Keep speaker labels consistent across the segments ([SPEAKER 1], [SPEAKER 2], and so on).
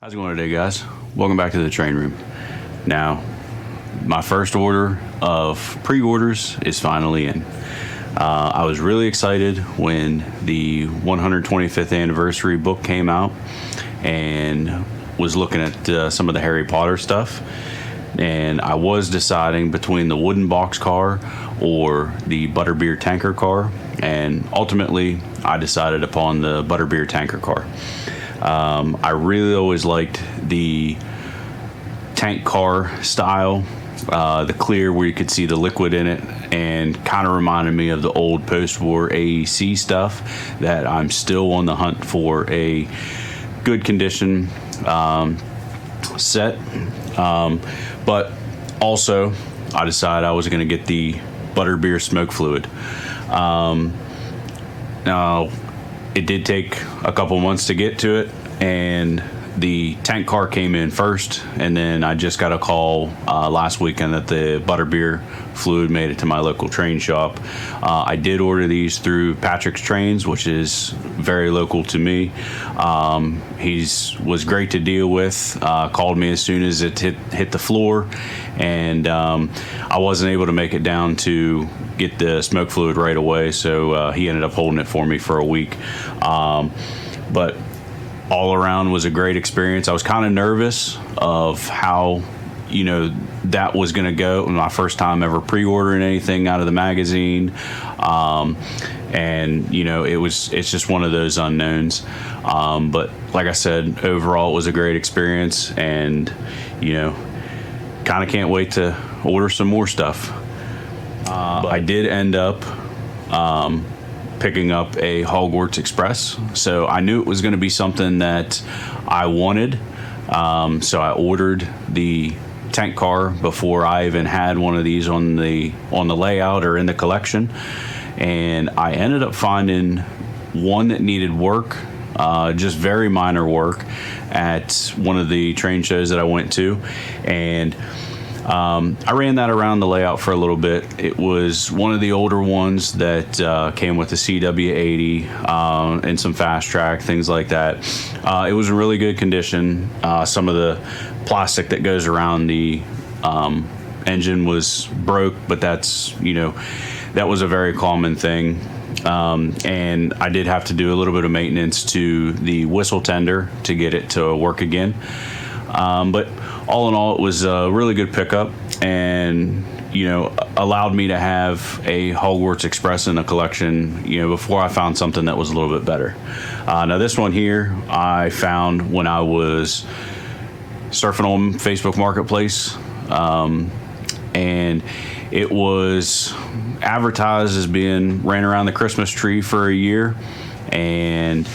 [SPEAKER 1] How's it going today, guys? Welcome back to the train room. Now, my first order of pre-orders is finally in. I was really excited when the 125th anniversary book came out and was looking at some of the Harry Potter stuff. And I was deciding between the wooden box car or the Butterbeer tanker car. And ultimately, I decided upon the Butterbeer tanker car. I really always liked the tank car style, the clear where you could see the liquid in it, and kind of reminded me of the old post-war AEC stuff that I'm still on the hunt for a good condition set. But also, I decided I was going to get the Butterbeer smoke fluid. Now, it did take a couple months to get to it, and the tank car came in first, and then I just got a call last weekend that the Butterbeer fluid made it to my local train shop. I did order these through Patrick's Trains, which is very local to me. He was great to deal with, called me as soon as it hit the floor, and I wasn't able to make it down to get the smoke fluid right away, so he ended up holding it for me for a week. But all around was a great experience. I was kind of nervous of how, that was going to go. My first time ever pre-ordering anything out of the magazine. And, it's just one of those unknowns. But like I said, overall, it was a great experience, and, kind of can't wait to order some more stuff. I did end up picking up a Hogwarts Express, so I knew it was going to be something that I wanted. So I ordered the tank car before I even had one of these on the layout or in the collection, and I ended up finding one that needed work, just very minor work, at one of the train shows that I went to, and I ran that around the layout for a little bit. It was one of the older ones that came with the CW80 and some fast track, things like that. It was in really good condition. Some of the plastic that goes around the engine was broke, but that's, that was a very common thing. And I did have to do a little bit of maintenance to the whistle tender to get it to work again. But all in all, it was a really good pickup, and allowed me to have a Hogwarts Express in the collection, before I found something that was a little bit better. Now this one here I found when I was surfing on Facebook Marketplace, and it was advertised as being ran around the Christmas tree for a year, and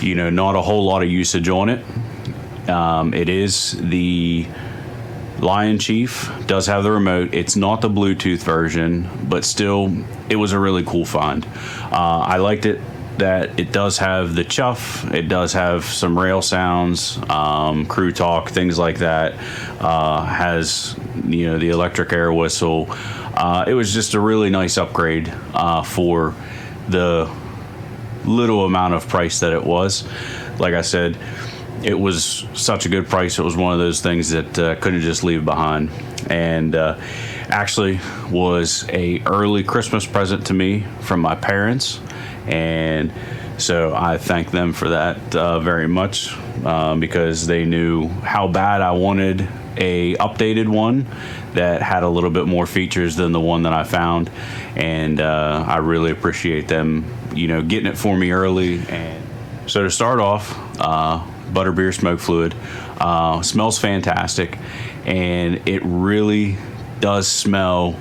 [SPEAKER 1] not a whole lot of usage on it. It is the Lion Chief, does have the remote. It's not the Bluetooth version, but still, it was a really cool find. I liked it that it does have the chuff, it does have some rail sounds, crew talk, things like that. Has, the electric air whistle. It was just a really nice upgrade for the little amount of price that it was. Like I said, it was such a good price. It was one of those things that couldn't just leave behind, and actually was a early Christmas present to me from my parents, and so I thank them for that very much, because they knew how bad I wanted a updated one that had a little bit more features than the one that I found, and I really appreciate them, getting it for me early. And so to start off, Butterbeer smoke fluid smells fantastic, and it really does smell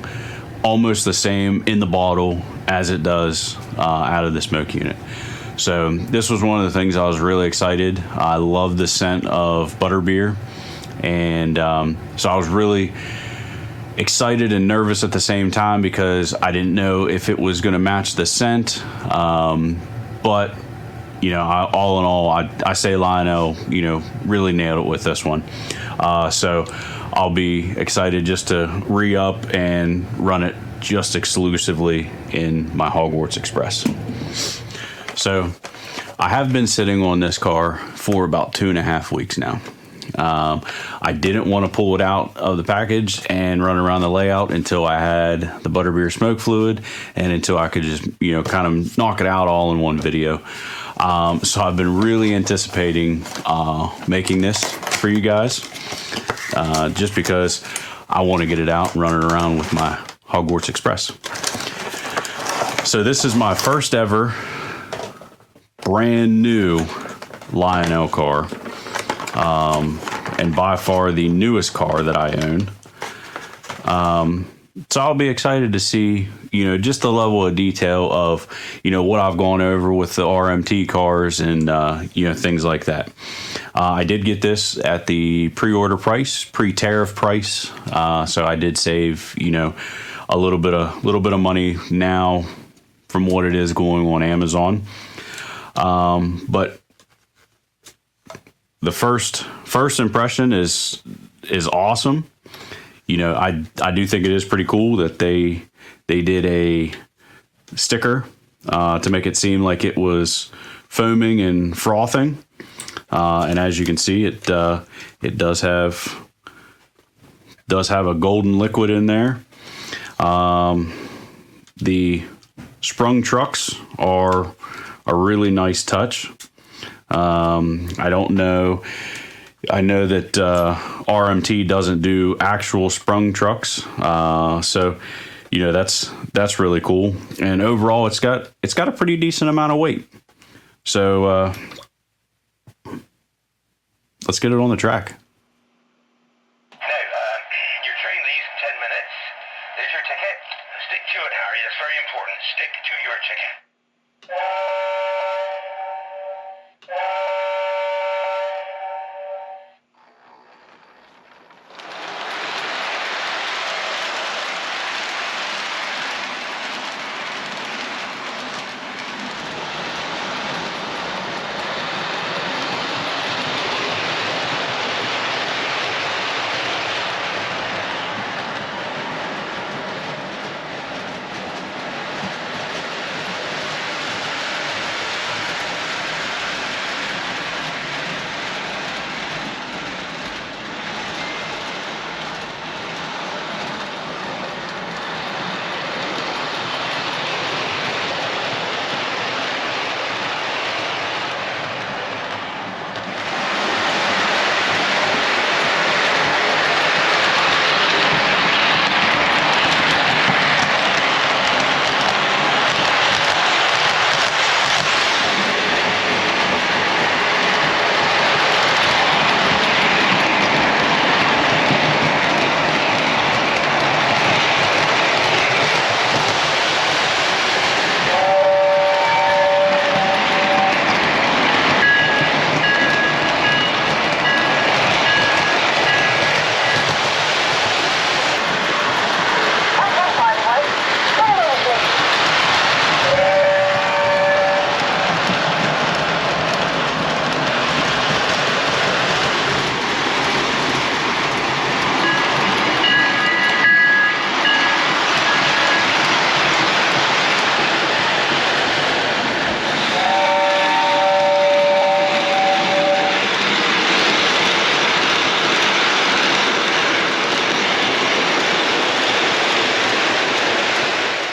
[SPEAKER 1] almost the same in the bottle as it does out of the smoke unit. So this was one of the things I was really excited. I love the scent of Butterbeer, and so I was really excited and nervous at the same time, because I didn't know if it was going to match the scent, but all in all, I say Lionel, really nailed it with this one. So I'll be excited just to re-up and run it just exclusively in my Hogwarts Express. So I have been sitting on this car for about 2.5 weeks now. I didn't want to pull it out of the package and run around the layout until I had the Butterbeer smoke fluid and until I could just, kind of knock it out all in one video. So I've been really anticipating making this for you guys, just because I want to get it out and run it around with my Hogwarts Express. So this is my first ever brand new Lionel car, and by far the newest car that I own. So I'll be excited to see, just the level of detail of, what I've gone over with the RMT cars and, things like that. I did get this at the pre-order price, pre-tariff price. So I did save, a little bit of money now from what it is going on Amazon. But the first impression is awesome. I do think it is pretty cool that they did a sticker to make it seem like it was foaming and frothing. And as you can see, it does have a golden liquid in there. The sprung trucks are a really nice touch. I don't know. I know that RMT doesn't do actual sprung trucks, so that's really cool. And overall, it's got a pretty decent amount of weight. So let's get it on the track.
[SPEAKER 2] Now, your train leaves in 10 minutes. There's your ticket. Stick to it, Harry. That's very important. Stick to your ticket.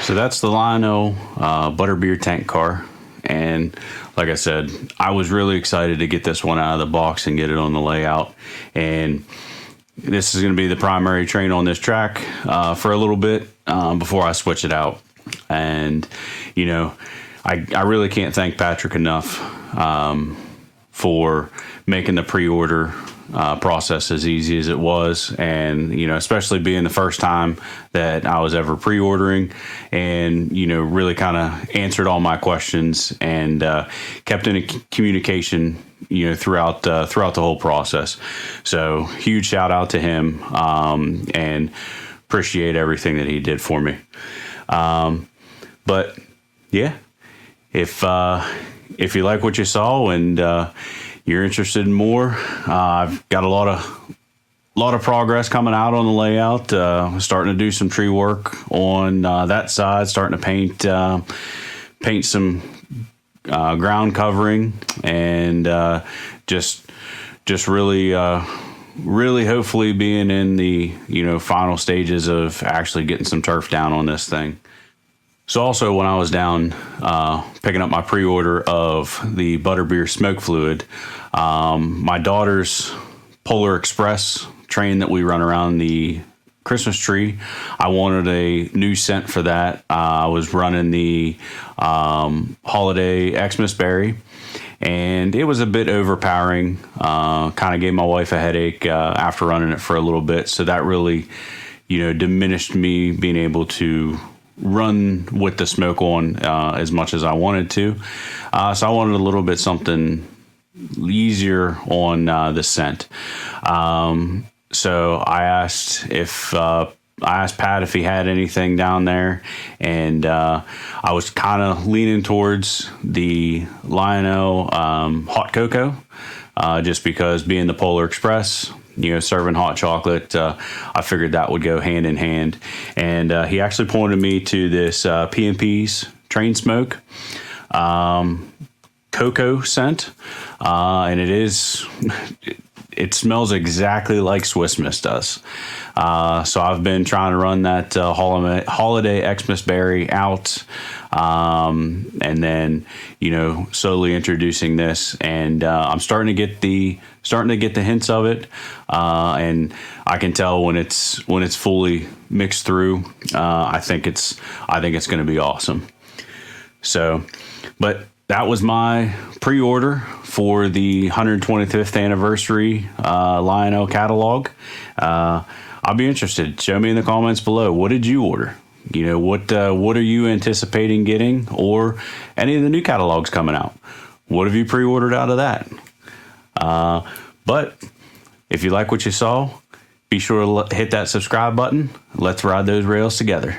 [SPEAKER 1] So that's the Lionel Butterbeer tank car. And like I said, I was really excited to get this one out of the box and get it on the layout. And this is going to be the primary train on this track for a little bit before I switch it out. And, I really can't thank Patrick enough for making the pre-order process as easy as it was, and especially being the first time that I was ever pre-ordering, and really kind of answered all my questions and kept in a communication throughout the whole process. So huge shout out to him, and appreciate everything that he did for me. But yeah, if you like what you saw and you're interested in more, I've got a lot of progress coming out on the layout. Starting to do some tree work on that side. Starting to paint some ground covering, and just really really hopefully being in the, final stages of actually getting some turf down on this thing. So also when I was down picking up my pre-order of the Butterbeer smoke fluid, my daughter's Polar Express train that we run around the Christmas tree, I wanted a new scent for that. I was running the Holiday Xmas Berry, and it was a bit overpowering. Kind of gave my wife a headache after running it for a little bit, so that really, diminished me being able to run with the smoke on as much as I wanted to. So I wanted a little bit something easier on the scent. So I asked Pat if he had anything down there, and I was kind of leaning towards the Lionel hot cocoa, just because being the Polar Express, serving hot chocolate, I figured that would go hand in hand. And he actually pointed me to this P&P's Train Smoke cocoa scent, and it smells exactly like Swiss Miss does. So I've been trying to run that Holiday Xmas Berry out, and then slowly introducing this, and I'm starting to get the hints of it, and I can tell when it's fully mixed through. I think it's going to be awesome. So, but that was my pre-order for the 125th anniversary Lionel catalog. I'll be interested. Show me in the comments below. What did you order? What are you anticipating getting, or any of the new catalogs coming out? What have you pre-ordered out of that? But if you like what you saw, be sure to hit that subscribe button. Let's ride those rails together.